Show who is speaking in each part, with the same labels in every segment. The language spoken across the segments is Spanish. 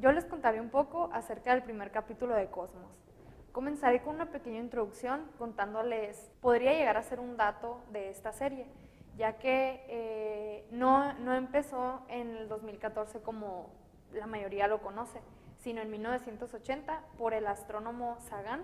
Speaker 1: Yo les contaré un poco acerca del primer capítulo de Cosmos. Comenzaré con una pequeña introducción contándoles, podría llegar a ser un dato de esta serie, ya que no empezó en el 2014 como la mayoría lo conoce, sino en 1980 por el astrónomo Sagan.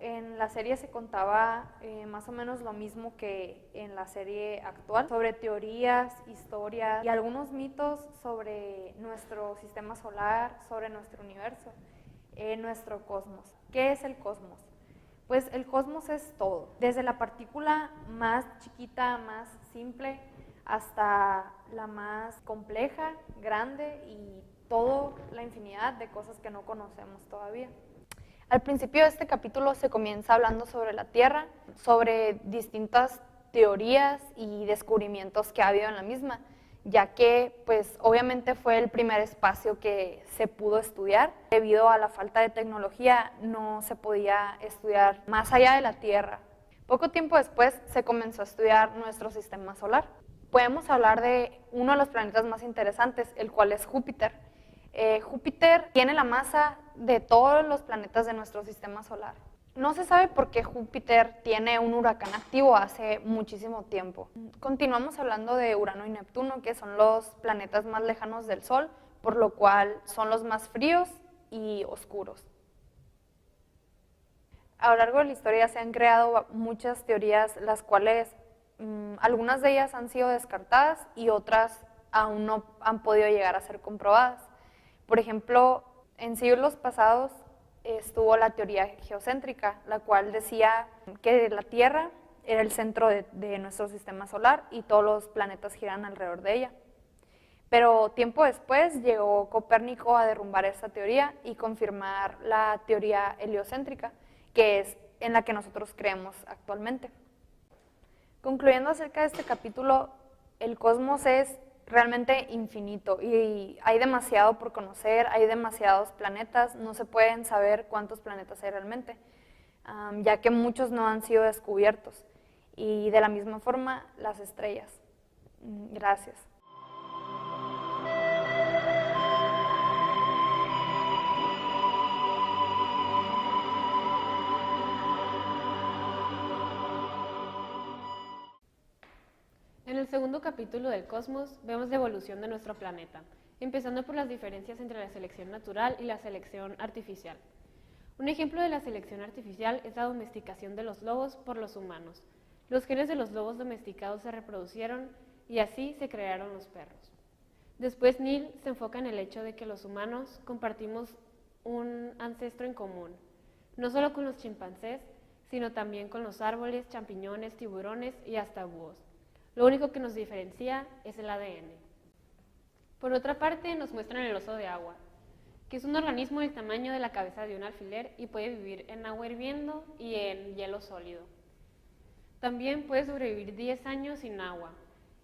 Speaker 1: En la serie se contaba más o menos lo mismo que en la serie actual, sobre teorías, historias y algunos mitos sobre nuestro sistema solar, sobre nuestro universo, nuestro cosmos. ¿Qué es el cosmos? Pues el cosmos es todo, desde la partícula más chiquita, más simple, hasta la más compleja, grande y toda la infinidad de cosas que no conocemos todavía. Al principio de este capítulo se comienza hablando sobre la Tierra, sobre distintas teorías y descubrimientos que ha habido en la misma, ya que pues obviamente fue el primer espacio que se pudo estudiar. Debido a la falta de tecnología no se podía estudiar más allá de la Tierra. Poco tiempo después se comenzó a estudiar nuestro sistema solar. Podemos hablar de uno de los planetas más interesantes, el cual es Júpiter. Júpiter tiene la masa de todos los planetas de nuestro sistema solar. No se sabe por qué Júpiter tiene un huracán activo hace muchísimo tiempo. Continuamos hablando de Urano y Neptuno, que son los planetas más lejanos del Sol, por lo cual son los más fríos y oscuros. A lo largo de la historia se han creado muchas teorías, las cuales algunas de ellas han sido descartadas y otras aún no han podido llegar a ser comprobadas. Por ejemplo, en siglos pasados estuvo la teoría geocéntrica, la cual decía que la Tierra era el centro de nuestro sistema solar y todos los planetas giran alrededor de ella. Pero tiempo después llegó Copérnico a derrumbar esa teoría y confirmar la teoría heliocéntrica, que es en la que nosotros creemos actualmente. Concluyendo acerca de este capítulo, el cosmos es realmente infinito y hay demasiado por conocer, hay demasiados planetas, no se pueden saber cuántos planetas hay realmente, ya que muchos no han sido descubiertos, y de la misma forma las estrellas. Gracias.
Speaker 2: En el segundo capítulo del Cosmos vemos la evolución de nuestro planeta, empezando por las diferencias entre la selección natural y la selección artificial. Un ejemplo de la selección artificial es la domesticación de los lobos por los humanos. Los genes de los lobos domesticados se reproducieron y así se crearon los perros. Después Neil se enfoca en el hecho de que los humanos compartimos un ancestro en común, no solo con los chimpancés, sino también con los árboles, champiñones, tiburones y hasta búhos. Lo único que nos diferencia es el ADN. Por otra parte, nos muestran el oso de agua, que es un organismo del tamaño de la cabeza de un alfiler y puede vivir en agua hirviendo y en hielo sólido. También puede sobrevivir 10 años sin agua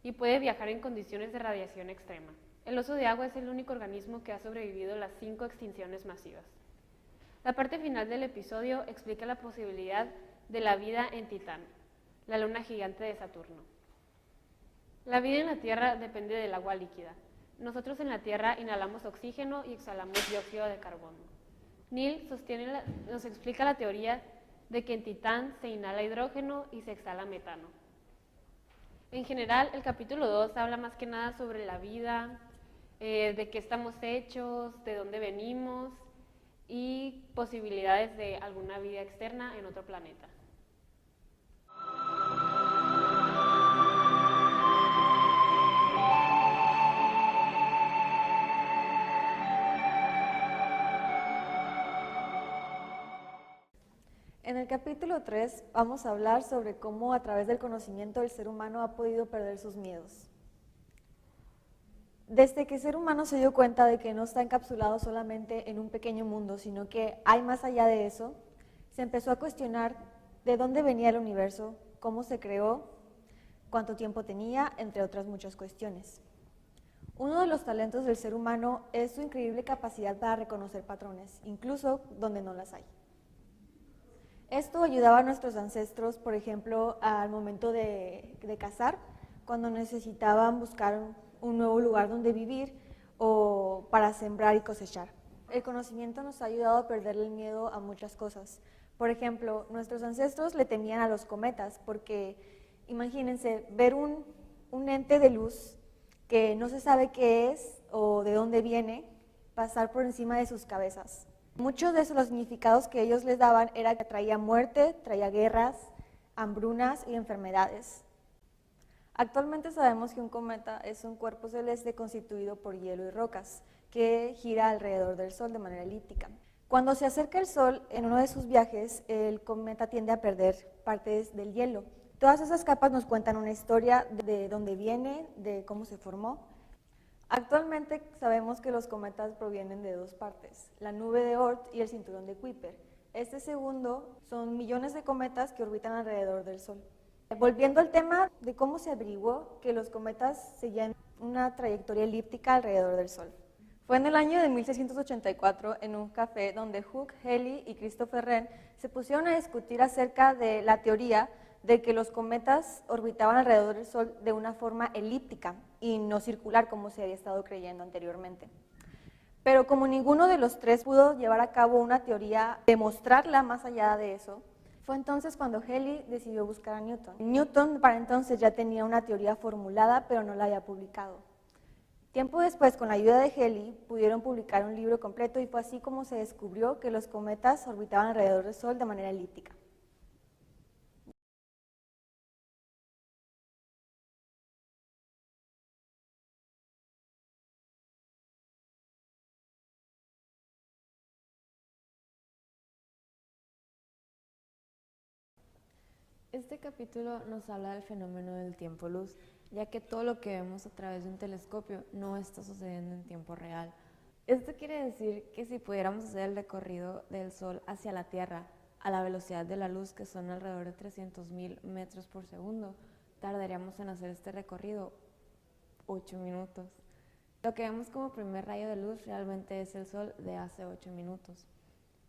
Speaker 2: y puede viajar en condiciones de radiación extrema. El oso de agua es el único organismo que ha sobrevivido las 5 extinciones masivas. La parte final del episodio explica la posibilidad de la vida en Titán, la luna gigante de Saturno. La vida en la Tierra depende del agua líquida. Nosotros en la Tierra inhalamos oxígeno y exhalamos dióxido de carbono. Neil nos explica la teoría de que en Titán se inhala hidrógeno y se exhala metano. En general, el capítulo 2 habla más que nada sobre la vida, de qué estamos hechos, de dónde venimos y posibilidades de alguna vida externa en otro planeta.
Speaker 3: En el capítulo 3 vamos a hablar sobre cómo a través del conocimiento el ser humano ha podido perder sus miedos. Desde que el ser humano se dio cuenta de que no está encapsulado solamente en un pequeño mundo, sino que hay más allá de eso, se empezó a cuestionar de dónde venía el universo, cómo se creó, cuánto tiempo tenía, entre otras muchas cuestiones. Uno de los talentos del ser humano es su increíble capacidad para reconocer patrones, incluso donde no las hay. Esto ayudaba a nuestros ancestros, por ejemplo, al momento de cazar, cuando necesitaban buscar un nuevo lugar donde vivir o para sembrar y cosechar. El conocimiento nos ha ayudado a perderle el miedo a muchas cosas. Por ejemplo, nuestros ancestros le temían a los cometas porque, imagínense, ver un ente de luz que no se sabe qué es o de dónde viene, pasar por encima de sus cabezas. Muchos de los significados que ellos les daban era que traía muerte, traía guerras, hambrunas y enfermedades. Actualmente sabemos que un cometa es un cuerpo celeste constituido por hielo y rocas que gira alrededor del Sol de manera elíptica. Cuando se acerca el Sol en uno de sus viajes, el cometa tiende a perder partes del hielo. Todas esas capas nos cuentan una historia de dónde viene, de cómo se formó. Actualmente sabemos que los cometas provienen de dos partes, la nube de Oort y el cinturón de Kuiper. Este segundo son millones de cometas que orbitan alrededor del Sol. Volviendo al tema de cómo se averiguó que los cometas seguían una trayectoria elíptica alrededor del Sol. Fue en el año de 1684 en un café donde Hooke, Halley y Christopher Wren se pusieron a discutir acerca de la teoría de que los cometas orbitaban alrededor del Sol de una forma elíptica y no circular como se había estado creyendo anteriormente. Pero como ninguno de los tres pudo llevar a cabo una teoría, demostrarla más allá de eso, fue entonces cuando Halley decidió buscar a Newton. Newton para entonces ya tenía una teoría formulada, pero no la había publicado. Tiempo después, con la ayuda de Halley, pudieron publicar un libro completo y fue así como se descubrió que los cometas orbitaban alrededor del Sol de manera elíptica.
Speaker 4: Este capítulo nos habla del fenómeno del tiempo-luz, ya que todo lo que vemos a través de un telescopio no está sucediendo en tiempo real. Esto quiere decir que si pudiéramos hacer el recorrido del Sol hacia la Tierra a la velocidad de la luz, que son alrededor de 300.000 metros por segundo, tardaríamos en hacer este recorrido 8 minutos. Lo que vemos como primer rayo de luz realmente es el Sol de hace 8 minutos.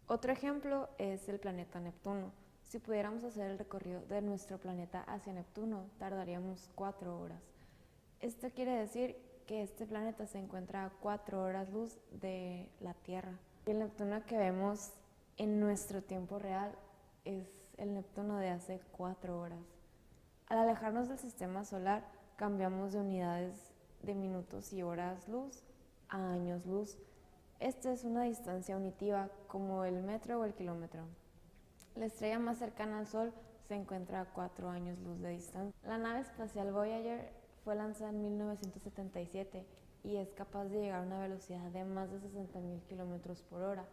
Speaker 4: Otro ejemplo es el planeta Neptuno. Si pudiéramos hacer el recorrido de nuestro planeta hacia Neptuno, tardaríamos 4 horas. Esto quiere decir que este planeta se encuentra a 4 horas luz de la Tierra. Y el Neptuno que vemos en nuestro tiempo real es el Neptuno de hace 4 horas. Al alejarnos del sistema solar, cambiamos de unidades de minutos y horas luz a años luz. Esta es una distancia unitiva como el metro o el kilómetro. La estrella más cercana al Sol se encuentra a 4 años luz de distancia. La nave espacial Voyager fue lanzada en 1977 y es capaz de llegar a una velocidad de más de 60.000 kilómetros por hora.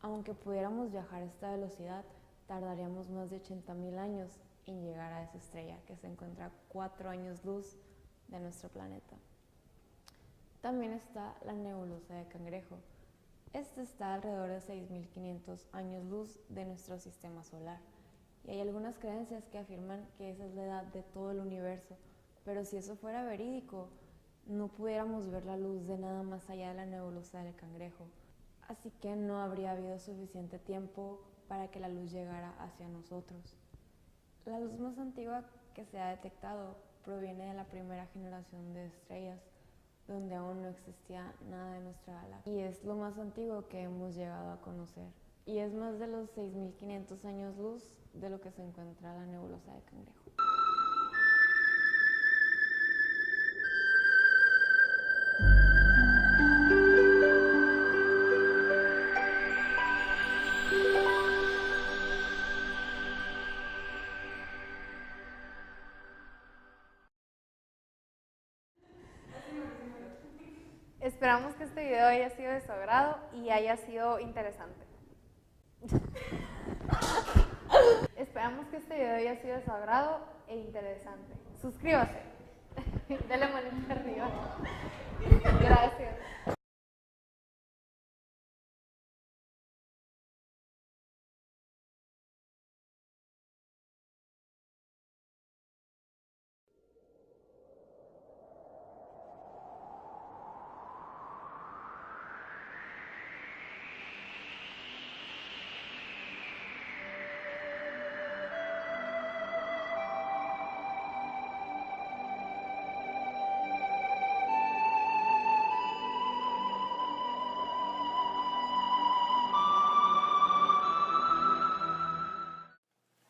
Speaker 4: Aunque pudiéramos viajar a esta velocidad, tardaríamos más de 80.000 años en llegar a esa estrella que se encuentra a 4 años luz de nuestro planeta. También está la nebulosa de Cangrejo. Este está alrededor de 6.500 años luz de nuestro sistema solar y hay algunas creencias que afirman que esa es la edad de todo el universo, pero si eso fuera verídico, no pudiéramos ver la luz de nada más allá de la nebulosa del Cangrejo, así que no habría habido suficiente tiempo para que la luz llegara hacia nosotros. La luz más antigua que se ha detectado proviene de la primera generación de estrellas, donde aún no existía nada de nuestra galaxia. Y es lo más antiguo que hemos llegado a conocer. Y es más de los 6.500 años luz de lo que se encuentra la nebulosa de Cangrejo.
Speaker 1: Esperamos que este video haya sido de su agrado y haya sido interesante. Esperamos que este video haya sido de su agrado e interesante. Suscríbase. Dale manita arriba. Gracias.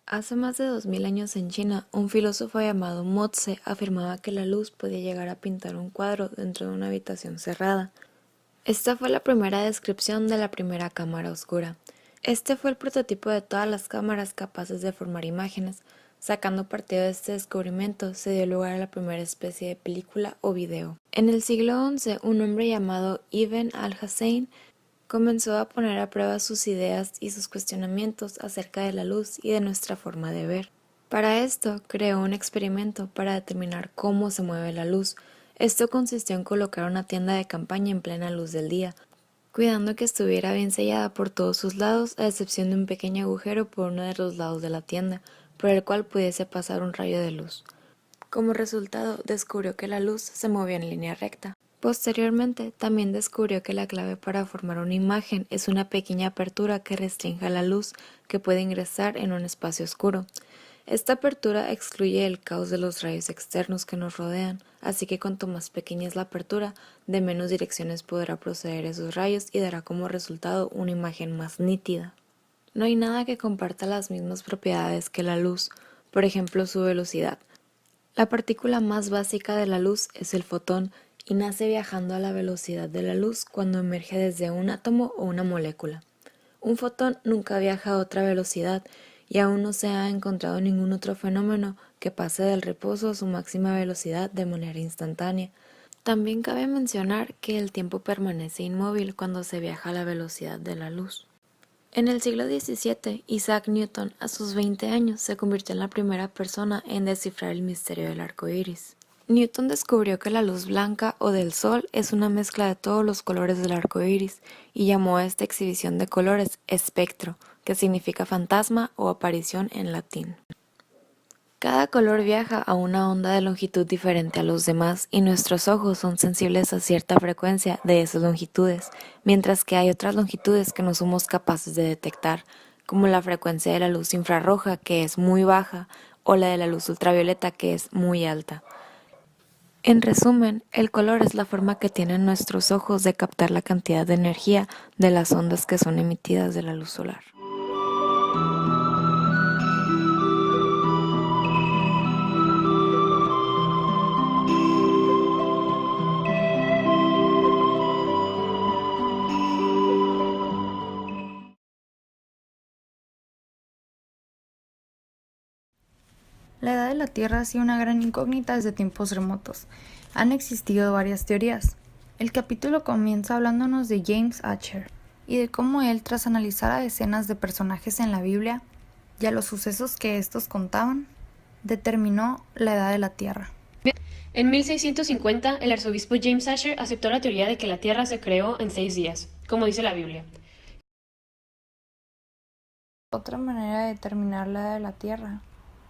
Speaker 4: Hace más de 2000 años en China, un filósofo llamado Mo Tse afirmaba que la luz podía llegar a pintar un cuadro dentro de una habitación cerrada. Esta fue la primera descripción de la primera cámara oscura. Este fue el prototipo de todas las cámaras capaces de formar imágenes. Sacando partido de este descubrimiento, se dio lugar a la primera especie de película o video. En el siglo XI, un hombre llamado Ibn al-Hussein comenzó a poner a prueba sus ideas y sus cuestionamientos acerca de la luz y de nuestra forma de ver. Para esto, creó un experimento para determinar cómo se mueve la luz. Esto consistió en colocar una tienda de campaña en plena luz del día, cuidando que estuviera bien sellada por todos sus lados, a excepción de un pequeño agujero por uno de los lados de la tienda, por el cual pudiese pasar un rayo de luz. Como resultado, descubrió que la luz se movía en línea recta. Posteriormente, también descubrió que la clave para formar una imagen es una pequeña apertura que restrinja la luz que puede ingresar en un espacio oscuro. Esta apertura excluye el caos de los rayos externos que nos rodean, así que cuanto más pequeña es la apertura, de menos direcciones podrá proceder esos rayos y dará como resultado una imagen más nítida. No hay nada que comparta las mismas propiedades que la luz, por ejemplo su velocidad. La partícula más básica de la luz es el fotón, y nace viajando a la velocidad de la luz cuando emerge desde un átomo o una molécula. Un fotón nunca viaja a otra velocidad y aún no se ha encontrado ningún otro fenómeno que pase del reposo a su máxima velocidad de manera instantánea. También cabe mencionar que el tiempo permanece inmóvil cuando se viaja a la velocidad de la luz. En el siglo XVII, Isaac Newton, a sus 20 años, se convirtió en la primera persona en descifrar el misterio del arco iris. Newton descubrió que la luz blanca o del sol es una mezcla de todos los colores del arco iris y llamó a esta exhibición de colores espectro, que significa fantasma o aparición en latín. Cada color viaja a una onda de longitud diferente a los demás y nuestros ojos son sensibles a cierta frecuencia de esas longitudes, mientras que hay otras longitudes que no somos capaces de detectar, como la frecuencia de la luz infrarroja, que es muy baja, o la de la luz ultravioleta, que es muy alta. En resumen, el color es la forma que tienen nuestros ojos de captar la cantidad de energía de las ondas que son emitidas de la luz solar.
Speaker 1: La edad de la Tierra ha sido una gran incógnita desde tiempos remotos. Han existido varias teorías. El capítulo comienza hablándonos de James Archer y de cómo él, tras analizar a decenas de personajes en la Biblia y a los sucesos que estos contaban, determinó la edad de la Tierra.
Speaker 2: En 1650, el arzobispo James Archer aceptó la teoría de que la Tierra se creó en 6 días, como dice la Biblia.
Speaker 1: Otra manera de determinar la edad de la Tierra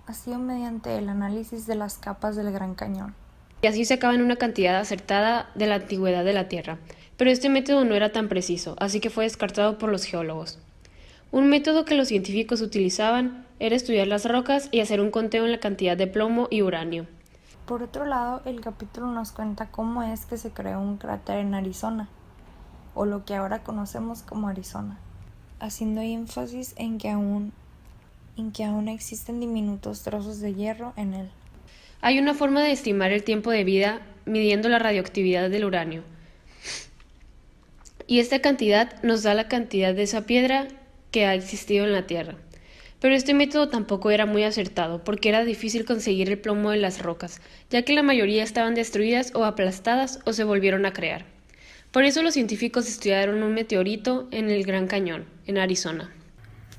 Speaker 1: ha sido mediante el análisis de las capas del Gran Cañón.
Speaker 2: Y así se sacaban una cantidad acertada de la antigüedad de la Tierra, pero este método no era tan preciso, así que fue descartado por los geólogos. Un método que los científicos utilizaban era estudiar las rocas y hacer un conteo en la cantidad de plomo y uranio.
Speaker 1: Por otro lado, el capítulo nos cuenta cómo es que se creó un cráter en Arizona, o lo que ahora conocemos como Arizona, haciendo énfasis en que aún existen diminutos trozos de hierro en él.
Speaker 2: Hay una forma de estimar el tiempo de vida midiendo la radioactividad del uranio. Y esta cantidad nos da la cantidad de esa piedra que ha existido en la Tierra. Pero este método tampoco era muy acertado porque era difícil conseguir el plomo de las rocas, ya que la mayoría estaban destruidas o aplastadas o se volvieron a crear. Por eso los científicos estudiaron un meteorito en el Gran Cañón, en Arizona.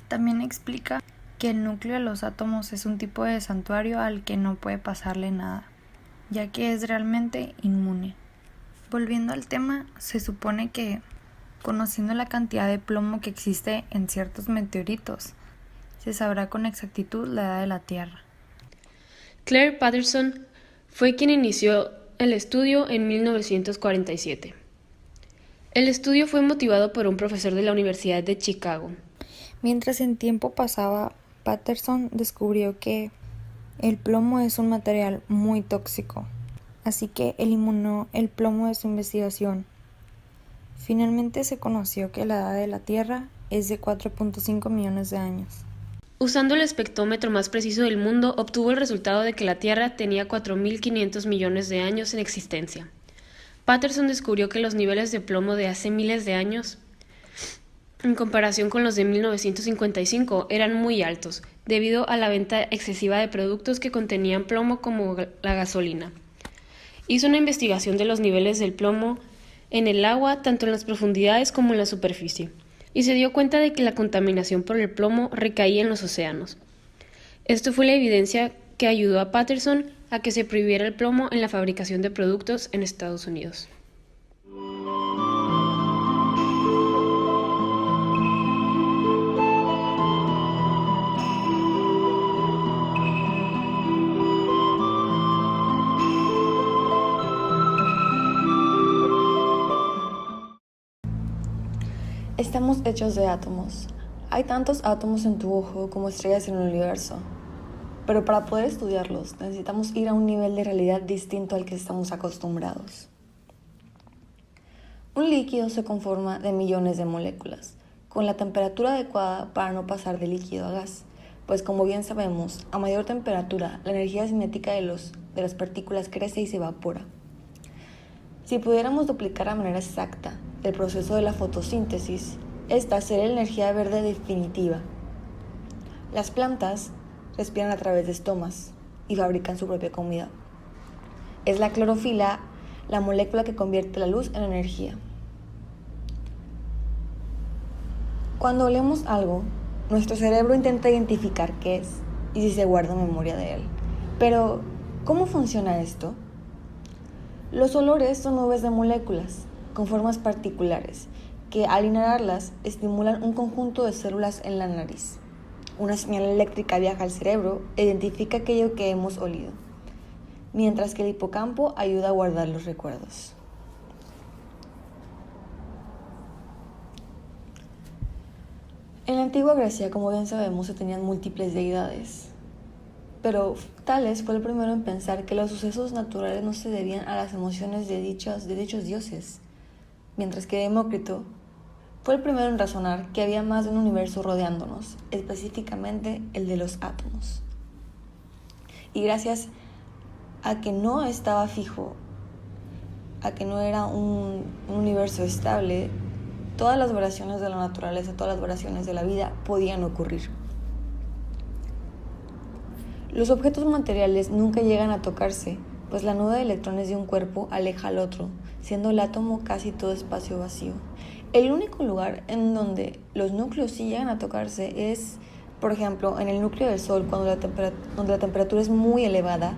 Speaker 1: También explica que el núcleo de los átomos es un tipo de santuario al que no puede pasarle nada, ya que es realmente inmune. Volviendo al tema, se supone que, conociendo la cantidad de plomo que existe en ciertos meteoritos, se sabrá con exactitud la edad de la Tierra.
Speaker 2: Claire Patterson fue quien inició el estudio en 1947. El estudio fue motivado por un profesor de la Universidad de Chicago.
Speaker 1: Mientras el tiempo pasaba, Patterson descubrió que el plomo es un material muy tóxico, así que eliminó el plomo de su investigación. Finalmente se conoció que la edad de la Tierra es de 4.5 millones de años.
Speaker 2: Usando el espectrómetro más preciso del mundo, obtuvo el resultado de que la Tierra tenía 4.500 millones de años en existencia. Patterson descubrió que los niveles de plomo de hace miles de años, en comparación con los de 1955, eran muy altos, debido a la venta excesiva de productos que contenían plomo como la gasolina. Hizo una investigación de los niveles del plomo en el agua, tanto en las profundidades como en la superficie, y se dio cuenta de que la contaminación por el plomo recaía en los océanos. Esto fue la evidencia que ayudó a Patterson a que se prohibiera el plomo en la fabricación de productos en Estados Unidos.
Speaker 4: Estamos hechos de átomos. Hay tantos átomos en tu ojo como estrellas en el universo. Pero para poder estudiarlos necesitamos ir a un nivel de realidad distinto al que estamos acostumbrados. Un líquido se conforma de millones de moléculas, con la temperatura adecuada para no pasar de líquido a gas, pues como bien sabemos, a mayor temperatura la energía cinética de las partículas crece y se evapora. Si pudiéramos duplicar a manera exacta el proceso de la fotosíntesis, esta sería la energía verde definitiva. Las plantas respiran a través de estomas y fabrican su propia comida. Es la clorofila la molécula que convierte la luz en energía. Cuando olemos algo, nuestro cerebro intenta identificar qué es y si se guarda memoria de él. Pero, ¿cómo funciona esto? Los olores son nubes de moléculas con formas particulares que al inhalarlas estimulan un conjunto de células en la nariz. Una señal eléctrica viaja al cerebro e identifica aquello que hemos olido, mientras que el hipocampo ayuda a guardar los recuerdos. En la antigua Grecia, como bien sabemos, se tenían múltiples deidades, pero Tales fue el primero en pensar que los sucesos naturales no se debían a las emociones de dichos dioses, mientras que Demócrito fue el primero en razonar que había más de un universo rodeándonos, específicamente el de los átomos. Y gracias a que no estaba fijo, a que no era un universo estable, todas las variaciones de la naturaleza, todas las variaciones de la vida podían ocurrir. Los objetos materiales nunca llegan a tocarse, pues la nube de electrones de un cuerpo aleja al otro, siendo el átomo casi todo espacio vacío. El único lugar en donde los núcleos sí llegan a tocarse es, por ejemplo, en el núcleo del Sol, donde la temperatura es muy elevada,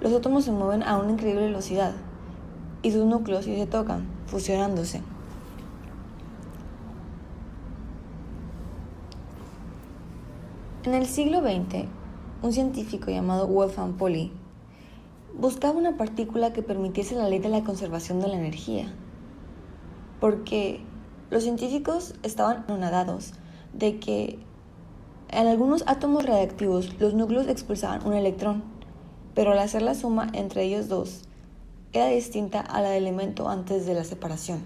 Speaker 4: los átomos se mueven a una increíble velocidad y sus núcleos sí se tocan, fusionándose. En el siglo XX, un científico llamado Wolfgang Pauli buscaba una partícula que permitiese la ley de la conservación de la energía, porque los científicos estaban anonadados de que en algunos átomos radiactivos los núcleos expulsaban un electrón, pero al hacer la suma entre ellos dos era distinta a la del elemento antes de la separación.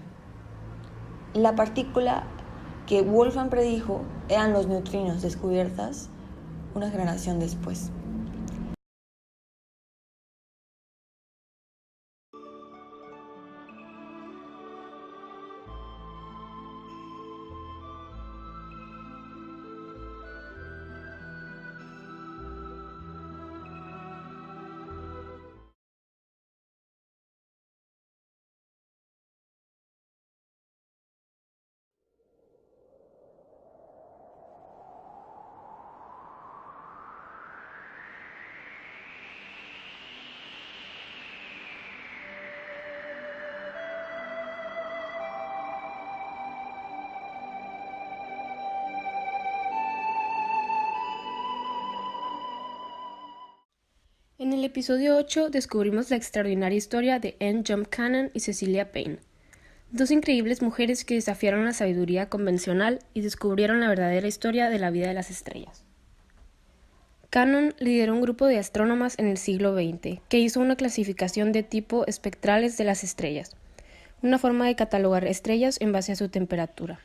Speaker 4: La partícula que Wolfgang predijo eran los neutrinos, descubiertas una generación después.
Speaker 2: En el episodio 8 descubrimos la extraordinaria historia de Anne Jump Cannon y Cecilia Payne, dos increíbles mujeres que desafiaron la sabiduría convencional y descubrieron la verdadera historia de la vida de las estrellas. Cannon lideró un grupo de astrónomas en el siglo XX que hizo una clasificación de tipo espectrales de las estrellas, una forma de catalogar estrellas en base a su temperatura.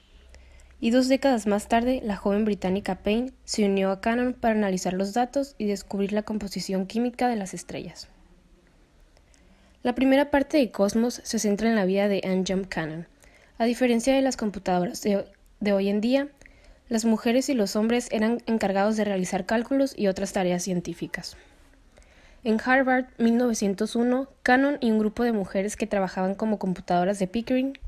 Speaker 2: y 2 décadas más tarde, la joven británica Payne se unió a Cannon para analizar los datos y descubrir la composición química de las estrellas. La primera parte de Cosmos se centra en la vida de Anne Jump Cannon. A diferencia de las computadoras de hoy en día, las mujeres y los hombres eran encargados de realizar cálculos y otras tareas científicas. En Harvard, 1901, Cannon y un grupo de mujeres que trabajaban como computadoras de Pickering,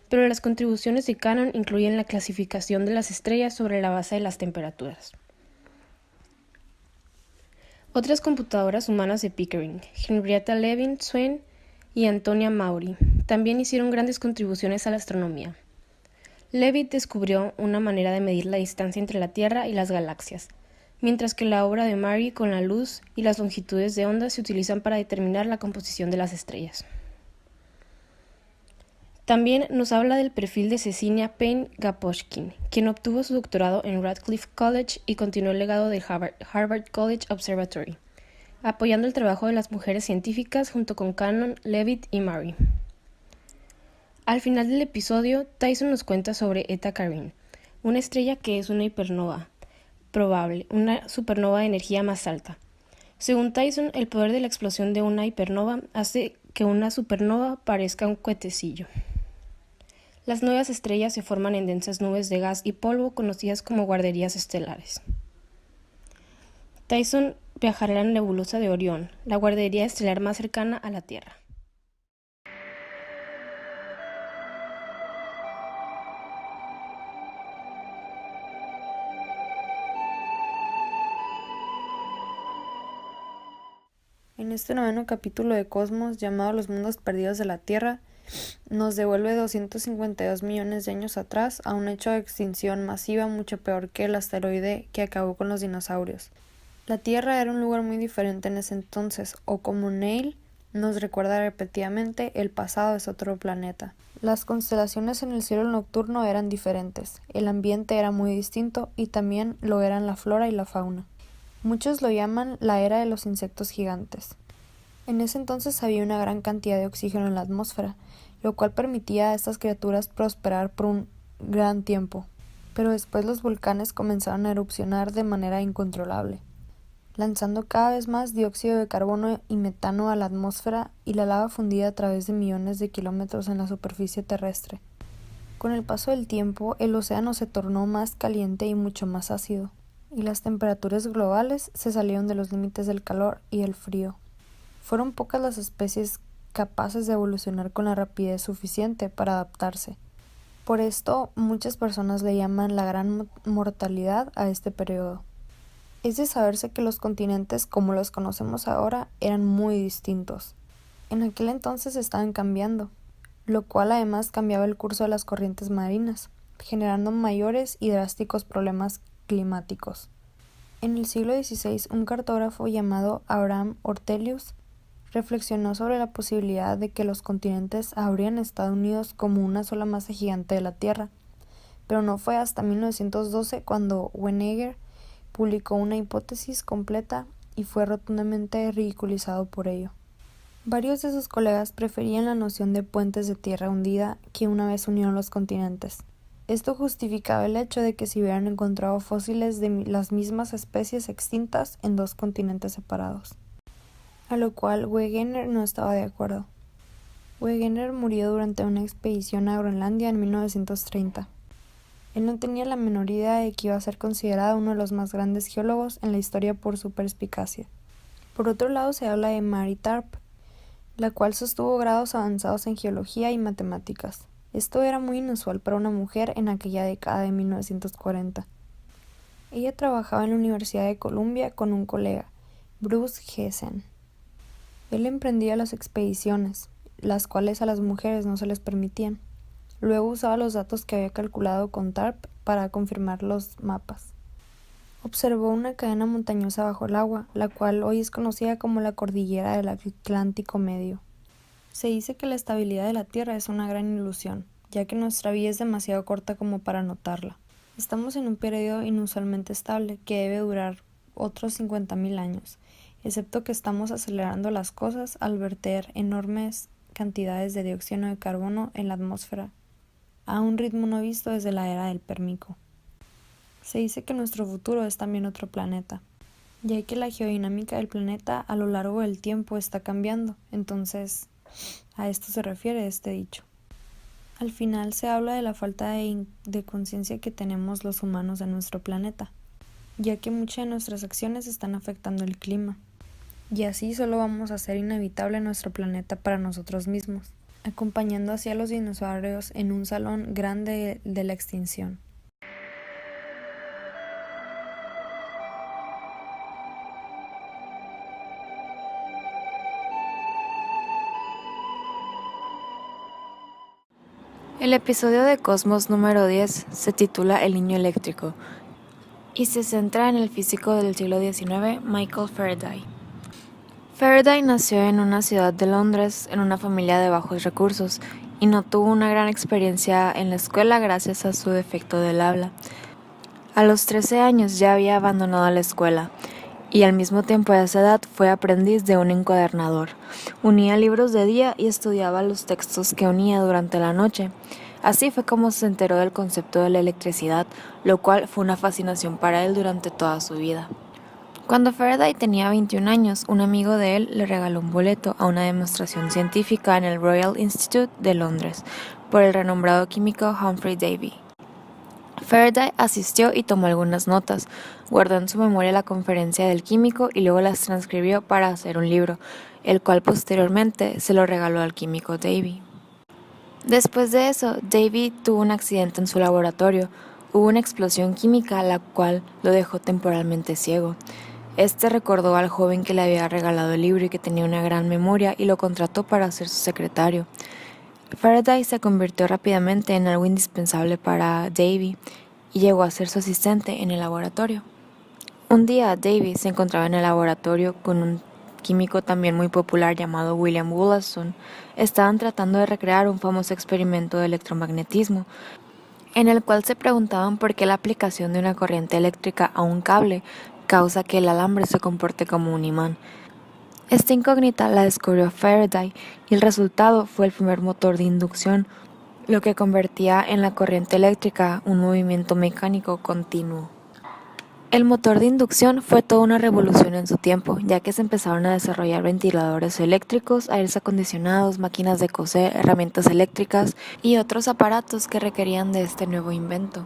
Speaker 2: pero las contribuciones de Cannon incluyen la clasificación de las estrellas sobre la base de las temperaturas. Otras computadoras humanas de Pickering, Henrietta Levin Swain y Antonia Maury, también hicieron grandes contribuciones a la astronomía. Leavitt descubrió una manera de medir la distancia entre la Tierra y las galaxias, mientras que la obra de Maury con la luz y las longitudes de onda se utilizan para determinar la composición de las estrellas. También nos habla del perfil de Cecilia Payne Gaposchkin, quien obtuvo su doctorado en Radcliffe College y continuó el legado del Harvard College Observatory, apoyando el trabajo de las mujeres científicas junto con Cannon, Leavitt y Maury. Al final del episodio, Tyson nos cuenta sobre Eta Carinae, una estrella que es una hipernova probable, una supernova de energía más alta. Según Tyson, el poder de la explosión de una hipernova hace que una supernova parezca un cohetecillo. Las nuevas estrellas se forman en densas nubes de gas y polvo conocidas como guarderías estelares. Tyson viajará a la nebulosa de Orión, la guardería estelar más cercana a la Tierra.
Speaker 4: En este 9º capítulo de Cosmos, llamado Los Mundos Perdidos de la Tierra, nos devuelve 252 millones de años atrás a un hecho de extinción masiva mucho peor que el asteroide que acabó con los dinosaurios. La Tierra era un lugar muy diferente en ese entonces, o como Neil nos recuerda repetidamente, el pasado es otro planeta. Las constelaciones en el cielo nocturno eran diferentes, el ambiente era muy distinto y también lo eran la flora y la fauna. Muchos lo llaman la era de los insectos gigantes. En ese entonces había una gran cantidad de oxígeno en la atmósfera, lo cual permitía a estas criaturas prosperar por un gran tiempo. Pero después los volcanes comenzaron a erupcionar de manera incontrolable, lanzando cada vez más dióxido de carbono y metano a la atmósfera y la lava fundía a través de millones de kilómetros en la superficie terrestre. Con el paso del tiempo, el océano se tornó más caliente y mucho más ácido, y las temperaturas globales se salieron de los límites del calor y el frío. Fueron pocas las especies capaces de evolucionar con la rapidez suficiente para adaptarse. Por esto, muchas personas le llaman la gran mortalidad a este periodo. Es de saberse que los continentes, como los conocemos ahora, eran muy distintos. En aquel entonces estaban cambiando, lo cual además cambiaba el curso de las corrientes marinas, generando mayores y drásticos problemas climáticos. En el siglo XVI, un cartógrafo llamado Abraham Ortelius reflexionó sobre la posibilidad de que los continentes habrían estado unidos como una sola masa gigante de la Tierra, pero no fue hasta 1912 cuando Wegener publicó una hipótesis completa y fue rotundamente ridiculizado por ello. Varios de sus colegas preferían la noción de puentes de tierra hundida que una vez unieron los continentes. Esto justificaba el hecho de que se hubieran encontrado fósiles de las mismas especies extintas en dos continentes separados, a lo cual Wegener no estaba de acuerdo. Wegener murió durante una expedición a Groenlandia en 1930. Él no tenía la menor idea de que iba a ser considerado uno de los más grandes geólogos en la historia por su perspicacia. Por otro lado, se habla de Mary Tarp, la cual sostuvo grados avanzados en geología y matemáticas. Esto era muy inusual para una mujer en aquella década de 1940. Ella trabajaba en la Universidad de Columbia con un colega, Bruce Gessen. Él emprendía las expediciones, las cuales a las mujeres no se les permitían. Luego usaba los datos que había calculado con Tarp para confirmar los mapas. Observó una cadena montañosa bajo el agua, la cual hoy es conocida como la Cordillera del Atlántico Medio. Se dice que la estabilidad de la Tierra es una gran ilusión, ya que nuestra vida es demasiado corta como para notarla. Estamos en un periodo inusualmente estable que debe durar otros 50.000 años, excepto que estamos acelerando las cosas al verter enormes cantidades de dióxido de carbono en la atmósfera.
Speaker 5: a un ritmo no visto desde la era del Pérmico. Se dice que nuestro futuro es también otro planeta, ya que la geodinámica del planeta a lo largo del tiempo está cambiando, entonces a esto se refiere este dicho. Al final se habla de la falta de conciencia que tenemos los humanos de nuestro planeta, ya que muchas de nuestras acciones están afectando el clima, y así solo vamos a hacer inevitable nuestro planeta para nosotros mismos, acompañando así a los dinosaurios en un salón grande de la extinción.
Speaker 4: El episodio de Cosmos número 10 se titula El niño eléctrico y se centra en el físico del siglo XIX, Michael Faraday. Faraday nació en una ciudad de Londres en una familia de bajos recursos y no tuvo una gran experiencia en la escuela gracias a su defecto del habla. A los 13 años ya había abandonado la escuela y al mismo tiempo de esa edad fue aprendiz de un encuadernador. Unía libros de día y estudiaba los textos que unía durante la noche. Así fue como se enteró del concepto de la electricidad, lo cual fue una fascinación para él durante toda su vida. Cuando Faraday tenía 21 años, un amigo de él le regaló un boleto a una demostración científica en el Royal Institute de Londres por el renombrado químico Humphrey Davy. Faraday asistió y tomó algunas notas, guardó en su memoria la conferencia del químico y luego las transcribió para hacer un libro, el cual posteriormente se lo regaló al químico Davy. Después de eso, Davy tuvo un accidente en su laboratorio. Hubo una explosión química la cual lo dejó temporalmente ciego. Este recordó al joven que le había regalado el libro y que tenía una gran memoria y lo contrató para ser su secretario. Faraday se convirtió rápidamente en algo indispensable para Davy y llegó a ser su asistente en el laboratorio. Un día Davy se encontraba en el laboratorio con un químico también muy popular llamado William Wollaston. Estaban tratando de recrear un famoso experimento de electromagnetismo, en el cual se preguntaban por qué la aplicación de una corriente eléctrica a un cable causa que el alambre se comporte como un imán. Esta incógnita la descubrió Faraday y el resultado fue el primer motor de inducción, lo que convertía en la corriente eléctrica un movimiento mecánico continuo. El motor de inducción fue toda una revolución en su tiempo, ya que se empezaron a desarrollar ventiladores eléctricos, aires acondicionados, máquinas de coser, herramientas eléctricas y otros aparatos que requerían de este nuevo invento.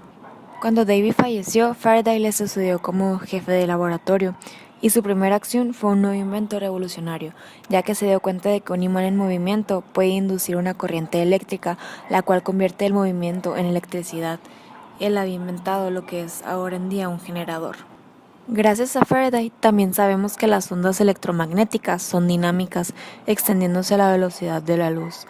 Speaker 4: Cuando Davy falleció, Faraday le sucedió como jefe de laboratorio y su primera acción fue un nuevo invento revolucionario, ya que se dio cuenta de que un imán en movimiento puede inducir una corriente eléctrica, la cual convierte el movimiento en electricidad. Él había inventado lo que es ahora en día un generador. Gracias a Faraday, también sabemos que las ondas electromagnéticas son dinámicas, extendiéndose a la velocidad de la luz.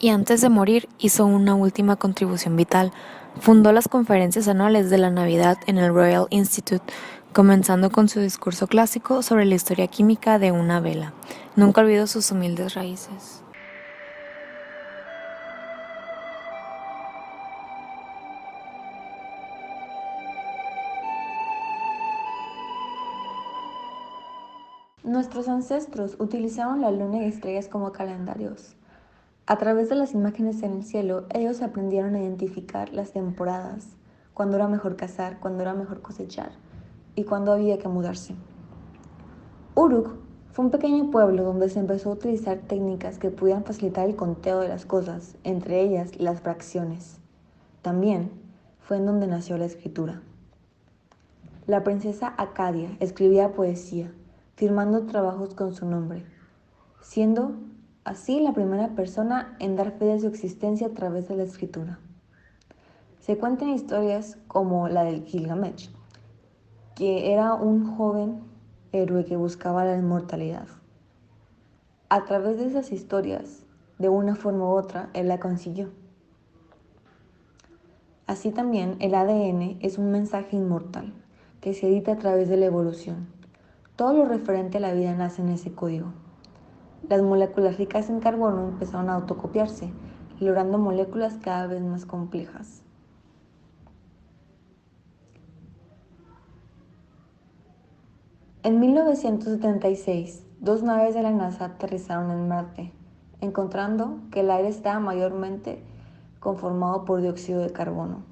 Speaker 4: Y antes de morir, hizo una última contribución vital. Fundó las conferencias anuales de la Navidad en el Royal Institute, comenzando con su discurso clásico sobre la historia química de una vela. Nunca olvidó sus humildes raíces.
Speaker 3: Nuestros ancestros utilizaron la luna y estrellas como calendarios. A través de las imágenes en el cielo, ellos aprendieron a identificar las temporadas, cuándo era mejor cazar, cuándo era mejor cosechar y cuándo había que mudarse. Uruk fue un pequeño pueblo donde se empezó a utilizar técnicas que pudieran facilitar el conteo de las cosas, entre ellas las fracciones. También fue en donde nació la escritura. La princesa Acadia escribía poesía, firmando trabajos con su nombre, siendo así la primera persona en dar fe de su existencia a través de la escritura. Se cuentan historias como la del Gilgamesh, que era un joven héroe que buscaba la inmortalidad. A través de esas historias, de una forma u otra, él la consiguió. Así también el ADN es un mensaje inmortal que se edita a través de la evolución. Todo lo referente a la vida nace en ese código. Las moléculas ricas en carbono empezaron a autocopiarse, logrando moléculas cada vez más complejas. En 1976, 2 naves de la NASA aterrizaron en Marte, encontrando que el aire estaba mayormente conformado por dióxido de carbono,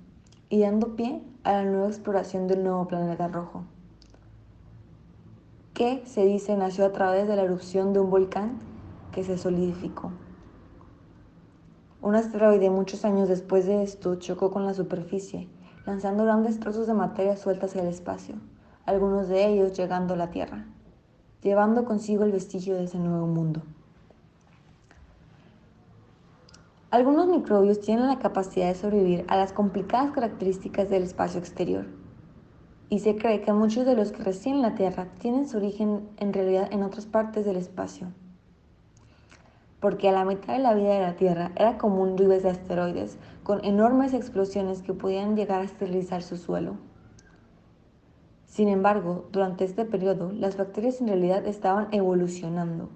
Speaker 3: y dando pie a la nueva exploración del nuevo planeta rojo, que se dice nació a través de la erupción de un volcán que se solidificó. Un asteroide muchos años después de esto chocó con la superficie, lanzando grandes trozos de materia sueltas hacia el espacio, algunos de ellos llegando a la Tierra, llevando consigo el vestigio de ese nuevo mundo. Algunos microbios tienen la capacidad de sobrevivir a las complicadas características del espacio exterior, y se cree que muchos de los que residen en la Tierra tienen su origen en realidad en otras partes del espacio, porque a la mitad de la vida de la Tierra era común lluvias de asteroides con enormes explosiones que podían llegar a esterilizar su suelo. Sin embargo, durante este periodo, las bacterias en realidad estaban evolucionando.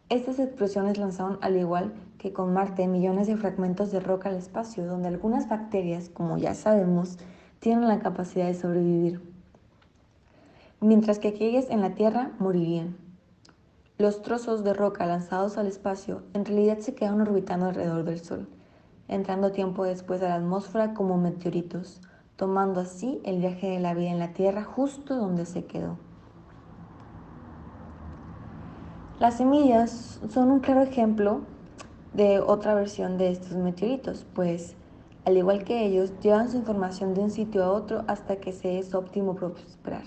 Speaker 3: Estas explosiones lanzaron, al igual que con Marte, millones de fragmentos de roca al espacio, donde algunas bacterias, como ya sabemos, tienen la capacidad de sobrevivir, mientras que aquellas en la Tierra morirían. Los trozos de roca lanzados al espacio en realidad se quedaron orbitando alrededor del Sol, entrando tiempo después a la atmósfera como meteoritos, tomando así el viaje de la vida en la Tierra justo donde se quedó. Las semillas son un claro ejemplo de otra versión de estos meteoritos, pues al igual que ellos, llevan su información de un sitio a otro hasta que se es óptimo prosperar.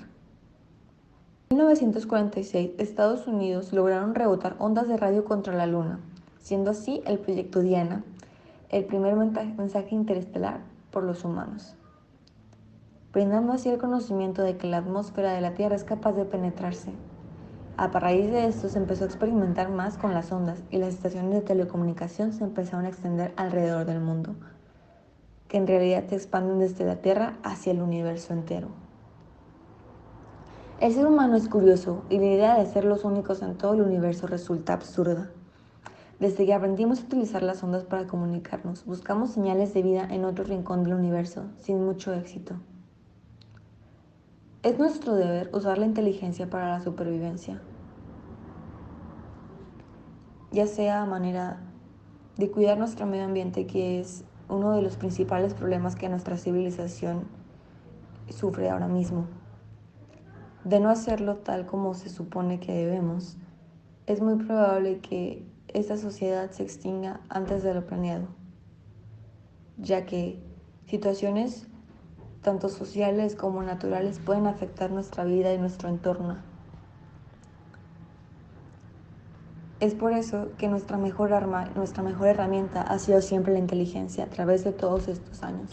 Speaker 3: En 1946, Estados Unidos lograron rebotar ondas de radio contra la Luna, siendo así el proyecto Diana, el primer mensaje interestelar por los humanos, brindando así el conocimiento de que la atmósfera de la Tierra es capaz de penetrarse. A raíz de esto se empezó a experimentar más con las ondas y las estaciones de telecomunicación se empezaron a extender alrededor del mundo, que en realidad se expanden desde la Tierra hacia el universo entero. El ser humano es curioso y la idea de ser los únicos en todo el universo resulta absurda. Desde que aprendimos a utilizar las ondas para comunicarnos, buscamos señales de vida en otro rincón del universo, sin mucho éxito. Es nuestro deber usar la inteligencia para la supervivencia, ya sea a manera de cuidar nuestro medio ambiente, que es uno de los principales problemas que nuestra civilización sufre ahora mismo. De no hacerlo tal como se supone que debemos, es muy probable que esta sociedad se extinga antes de lo planeado, ya que situaciones tanto sociales como naturales pueden afectar nuestra vida y nuestro entorno. Es por eso que nuestra mejor arma, nuestra mejor herramienta ha sido siempre la inteligencia a través de todos estos años.